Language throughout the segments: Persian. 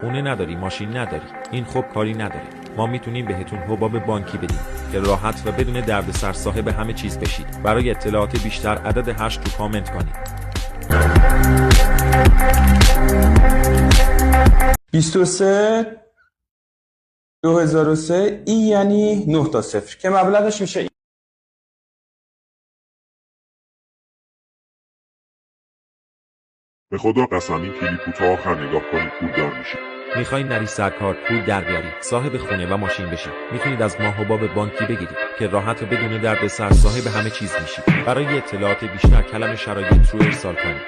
خونه نداری، ماشین نداری، این خب کاری نداره. ما میتونیم بهتون حباب بانکی بدیم که راحت و بدون دردسر صاحب همه چیز بشید. برای اطلاعات بیشتر عدد 8 رو کامنت کنید. 23 2003 ای یعنی 9 تا 0 که مبلغش میشه. به خدا قسمی کلیپو تا آخر نگاه کنید پولدار میشید. میخواین نری سرکار پول در بیارید، صاحب خونه و ماشین بشید، میتونید از ما حباب بانکی بگیرید که راحت و بدون دردسر صاحب همه چیز میشید. برای اطلاعات بیشتر کلمه شرایط رو ارسال کنید.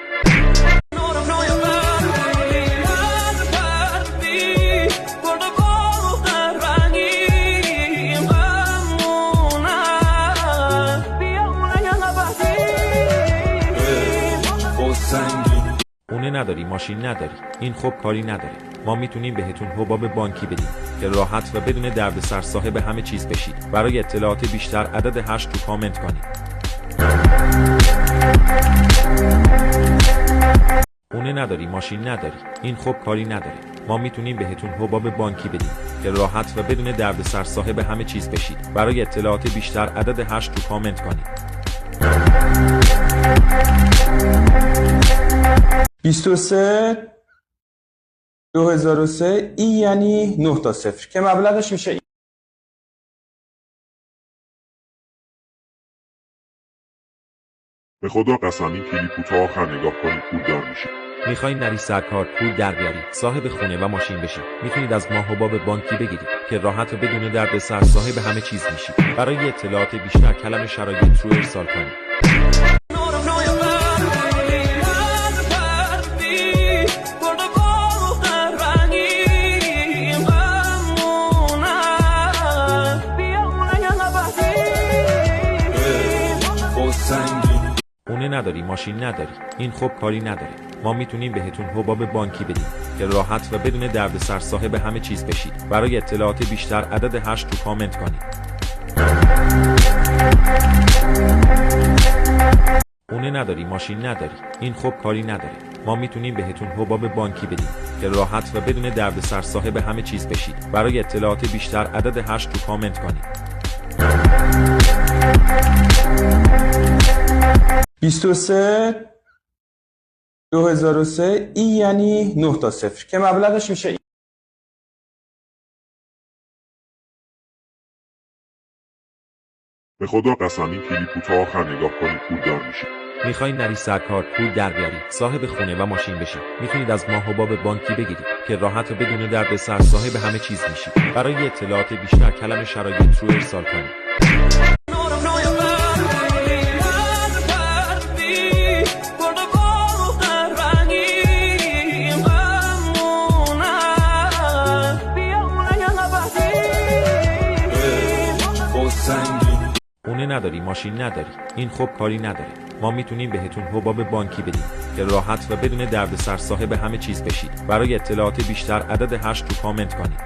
خونه نداری، ماشین نداری، این خب کاری نداره. ما میتونیم بهتون حباب بانکی بدیم که راحت و بدون دردسر صاحب همه چیز بشید. برای اطلاعات بیشتر عدد 8 رو کامنت کنید. خونه نداری، ماشین نداری، این خب کاری نداره. ما میتونیم بهتون حباب بانکی بدیم که راحت و بدون دردسر صاحب همه چیز بشید. برای اطلاعات بیشتر عدد 8 رو کامنت کنید. 23 2003 ای یعنی 9 تا 0 که مبلغش میشه. به خدا قسمی کلیپو تا آخر نگاه کنید پولدار میشید. میخواین نری سرکار پول در بیارید، صاحب خونه و ماشین بشید، میتونید از ما حباب بانکی بگیرید که راحت و بدون دردسر صاحب همه چیز میشید. برای اطلاعات بیشتر کلمه شرایط رو ارسال کنید. خونه نداری، ماشین نداری، این خب کاری نداره. ما میتونیم بهتون حباب بانکی بدیم که راحت و بدون دردسر صاحب همه چیز بشید. برای اطلاعات بیشتر عدد 8 رو کامنت کنید. خونه نداری، ماشین نداری، این خب کاری نداره. ما میتونیم بهتون حباب بانکی بدیم که راحت و بدون دردسر صاحب همه چیز بشید. برای اطلاعات بیشتر عدد 8 رو کامنت کنید. 23 2003 ای یعنی 9 تا 0 که مبلغش میشه. به خدا قسمی کلیپو تا آخر نگاه کنید پولدار میشید. میخواین نری سرکار پول در بیارید، صاحب خونه و ماشین بشید، میتونید از ما حباب بانکی بگیرید که راحت و بدون دردسر صاحب همه چیز میشید. برای اطلاعات بیشتر کلمه شرایط رو ارسال کنید. خونه نداری، ماشین نداری، این خب کاری نداره. ما میتونیم بهتون حباب بانکی بدیم که راحت و بدون دردسر صاحب همه چیز بشید. برای اطلاعات بیشتر عدد 8 رو کامنت کنید.